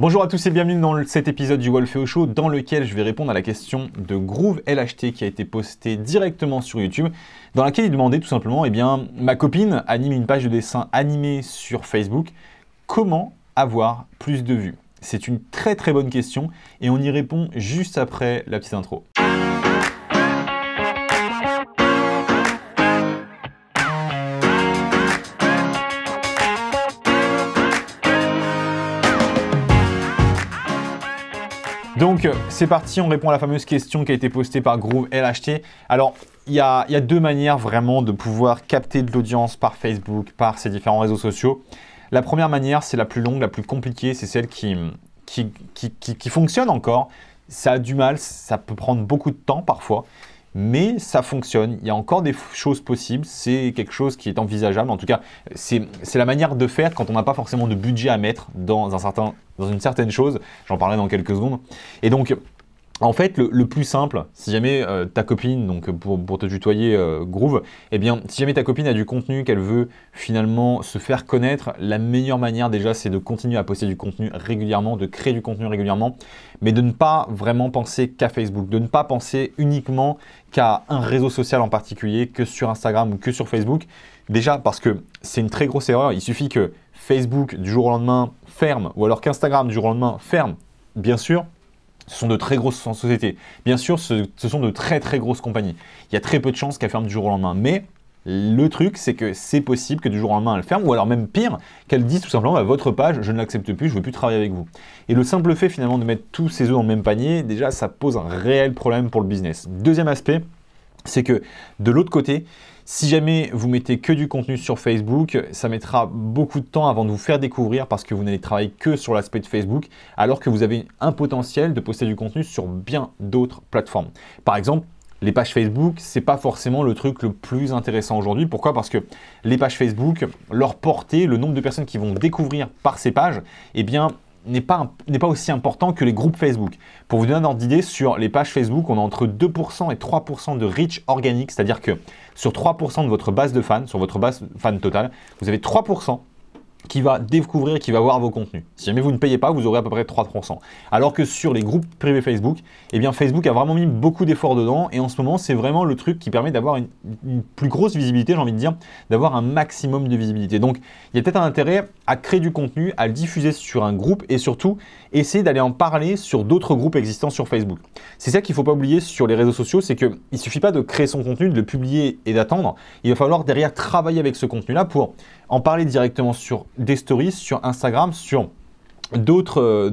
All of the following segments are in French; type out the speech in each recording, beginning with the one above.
Bonjour à tous et bienvenue dans cet épisode du Wolfeo Show dans lequel je vais répondre à la question de Groove LHT qui a été postée directement sur YouTube, dans laquelle il demandait tout simplement, ma copine anime une page de dessin animée sur Facebook, comment avoir plus de vues? C'est une très bonne question et on y répond juste après la petite intro. Donc c'est parti, on répond à la fameuse question qui a été postée par Groove LHT. Alors il y a deux manières vraiment de pouvoir capter de l'audience par Facebook, par ces différents réseaux sociaux. La première manière, c'est la plus longue, la plus compliquée, c'est celle qui fonctionne encore. Ça a du mal, ça peut prendre beaucoup de temps parfois, mais ça fonctionne. Il y a encore des choses possibles, c'est quelque chose qui est envisageable. En tout cas, c'est la manière de faire quand on n'a pas forcément de budget à mettre dans une certaine chose. J'en parlerai dans quelques secondes. Et donc, en fait, le plus simple, si jamais ta copine, donc pour te tutoyer Groove, si jamais ta copine a du contenu qu'elle veut finalement se faire connaître, la meilleure manière déjà, c'est de continuer à poster du contenu régulièrement, de créer du contenu régulièrement, mais de ne pas vraiment penser qu'à Facebook, de ne pas penser uniquement qu'à un réseau social en particulier, que sur Instagram ou que sur Facebook. Déjà parce que c'est une très grosse erreur, il suffit que Facebook du jour au lendemain ferme, ou alors qu'Instagram du jour au lendemain ferme, bien sûr. Ce sont de très grosses sociétés. Bien sûr, ce sont de très grosses compagnies. Il y a très peu de chances qu'elles ferment du jour au lendemain. Mais le truc, c'est que c'est possible que du jour au lendemain, elles ferment. Ou alors même pire, qu'elles disent tout simplement, votre page, je ne l'accepte plus, je ne veux plus travailler avec vous. Et le simple fait finalement de mettre tous ces œufs dans le même panier, déjà, ça pose un réel problème pour le business. Deuxième aspect, c'est que de l'autre côté, si jamais vous mettez que du contenu sur Facebook, ça mettra beaucoup de temps avant de vous faire découvrir parce que vous n'allez travailler que sur l'aspect de Facebook, alors que vous avez un potentiel de poster du contenu sur bien d'autres plateformes. Par exemple, les pages Facebook, ce n'est pas forcément le truc le plus intéressant aujourd'hui. Pourquoi? Parce que les pages Facebook, leur portée, le nombre de personnes qui vont découvrir par ces pages, n'est pas aussi important que les groupes Facebook. Pour vous donner un ordre d'idée, sur les pages Facebook, on a entre 2% et 3% de reach organique, c'est-à-dire que sur 3% de votre base de fans, sur votre base fan totale, vous avez 3% qui va découvrir et qui va voir vos contenus. Si jamais vous ne payez pas, vous aurez à peu près 3%. Alors que sur les groupes privés Facebook, Facebook a vraiment mis beaucoup d'efforts dedans et en ce moment, c'est vraiment le truc qui permet d'avoir une plus grosse visibilité, j'ai envie de dire, d'avoir un maximum de visibilité. Donc, il y a peut-être un intérêt à créer du contenu, à le diffuser sur un groupe et surtout, essayer d'aller en parler sur d'autres groupes existants sur Facebook. C'est ça qu'il ne faut pas oublier sur les réseaux sociaux, c'est qu'il ne suffit pas de créer son contenu, de le publier et d'attendre. Il va falloir derrière travailler avec ce contenu-là pour en parler directement sur des stories, sur Instagram, sur d'autres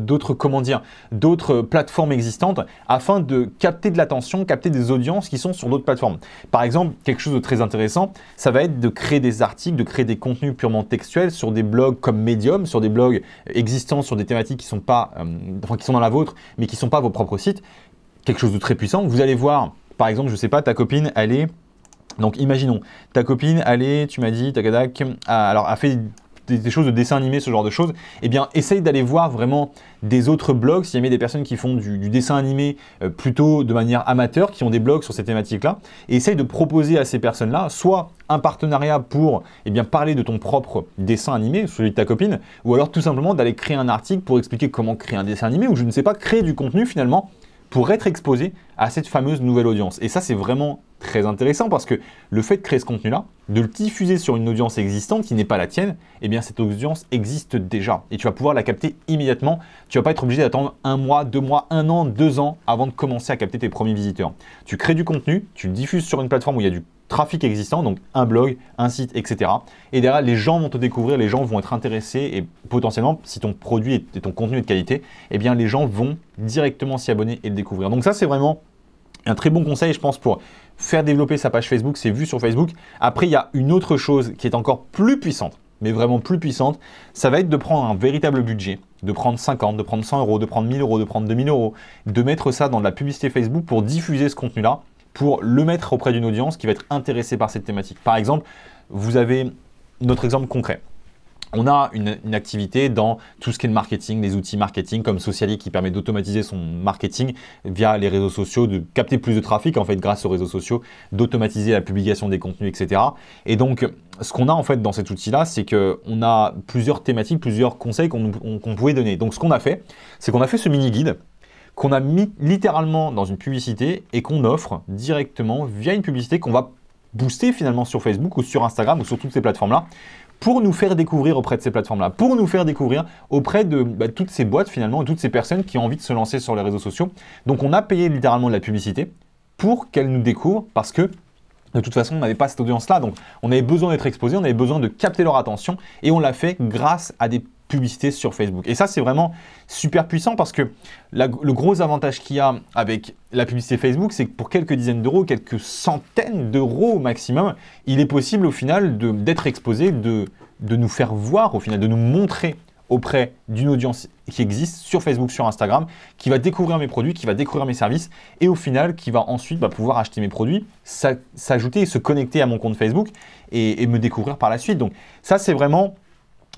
plateformes existantes afin de capter de l'attention, capter des audiences qui sont sur d'autres plateformes. Par exemple, quelque chose de très intéressant, ça va être de créer des articles, de créer des contenus purement textuels sur des blogs comme Medium, sur des blogs existants sur des thématiques qui sont dans la vôtre, mais qui ne sont pas vos propres sites. Quelque chose de très puissant. Vous allez voir, par exemple, je ne sais pas, ta copine, elle est... Donc, imaginons, ta copine, elle est, tu m'as dit, a fait des choses de dessin animé, ce genre de choses. Essaye d'aller voir vraiment des autres blogs, s'il y a des personnes qui font du dessin animé plutôt de manière amateur, qui ont des blogs sur ces thématiques-là, et essaye de proposer à ces personnes-là soit un partenariat pour parler de ton propre dessin animé, celui de ta copine, ou alors tout simplement d'aller créer un article pour expliquer comment créer un dessin animé, ou je ne sais pas, créer du contenu finalement, pour être exposé à cette fameuse nouvelle audience. Et ça, c'est vraiment très intéressant parce que le fait de créer ce contenu-là, de le diffuser sur une audience existante qui n'est pas la tienne, cette audience existe déjà et tu vas pouvoir la capter immédiatement. Tu ne vas pas être obligé d'attendre 1 mois, 2 mois, 1 an, 2 ans avant de commencer à capter tes premiers visiteurs. Tu crées du contenu, tu le diffuses sur une plateforme où il y a du trafic existant, donc un blog, un site, etc. Et derrière, les gens vont te découvrir, les gens vont être intéressés et potentiellement, si ton produit et ton contenu est de qualité, les gens vont directement s'y abonner et le découvrir. Donc ça, c'est vraiment un très bon conseil, je pense, pour faire développer sa page Facebook, ses vues sur Facebook. Après, il y a une autre chose qui est encore plus puissante, mais vraiment plus puissante, ça va être de prendre un véritable budget, de prendre 50, de prendre 100 euros, de prendre 1000 euros, de prendre 2000 euros, de mettre ça dans de la publicité Facebook pour diffuser ce contenu-là, pour le mettre auprès d'une audience qui va être intéressée par cette thématique. Par exemple, vous avez notre exemple concret. On a une activité dans tout ce qui est le marketing, les outils marketing comme Socially qui permet d'automatiser son marketing via les réseaux sociaux, de capter plus de trafic en fait grâce aux réseaux sociaux, d'automatiser la publication des contenus, etc. Et donc, ce qu'on a en fait dans cet outil-là, c'est qu'on a plusieurs thématiques, plusieurs conseils qu'on pouvait donner. Donc, ce qu'on a fait, c'est qu'on a fait ce mini-guide qu'on a mis littéralement dans une publicité et qu'on offre directement via une publicité qu'on va booster finalement sur Facebook ou sur Instagram ou sur toutes ces plateformes-là, pour nous faire découvrir auprès de ces plateformes-là, pour nous faire découvrir auprès de toutes ces boîtes finalement, et toutes ces personnes qui ont envie de se lancer sur les réseaux sociaux. Donc on a payé littéralement de la publicité pour qu'elles nous découvrent parce que de toute façon, on n'avait pas cette audience-là, donc on avait besoin d'être exposé, on avait besoin de capter leur attention et on l'a fait grâce à des publicités sur Facebook. Et ça, c'est vraiment super puissant parce que le gros avantage qu'il y a avec la publicité Facebook, c'est que pour quelques dizaines d'euros, quelques centaines d'euros au maximum, il est possible au final d'être exposé, de nous faire voir, au final, de nous montrer auprès d'une audience qui existe sur Facebook, sur Instagram, qui va découvrir mes produits, qui va découvrir mes services et au final, qui va ensuite pouvoir acheter mes produits, s'ajouter et se connecter à mon compte Facebook et me découvrir par la suite. Donc ça, c'est vraiment,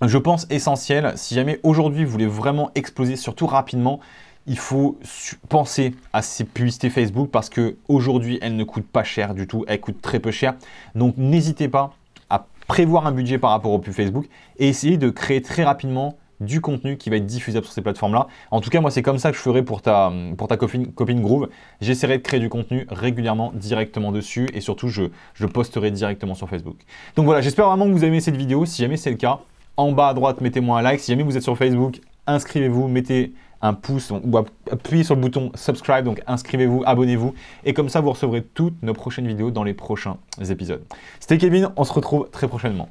je pense, essentiel. Si jamais aujourd'hui, vous voulez vraiment exploser, surtout rapidement, il faut penser à ces publicités Facebook parce qu'aujourd'hui, elles ne coûtent pas cher du tout, elles coûtent très peu cher. Donc n'hésitez pas à prévoir un budget par rapport aux pubs Facebook et essayer de créer très rapidement du contenu qui va être diffusable sur ces plateformes-là. En tout cas, moi, c'est comme ça que je ferai pour ta copine Groove. J'essaierai de créer du contenu régulièrement directement dessus et surtout, je posterai directement sur Facebook. Donc voilà, j'espère vraiment que vous avez aimé cette vidéo. Si jamais c'est le cas, en bas à droite, mettez-moi un like. Si jamais vous êtes sur Facebook, inscrivez-vous, mettez un pouce ou appuyez sur le bouton subscribe, donc inscrivez-vous, abonnez-vous et comme ça vous recevrez toutes nos prochaines vidéos dans les prochains épisodes. C'était Kevin, on se retrouve très prochainement.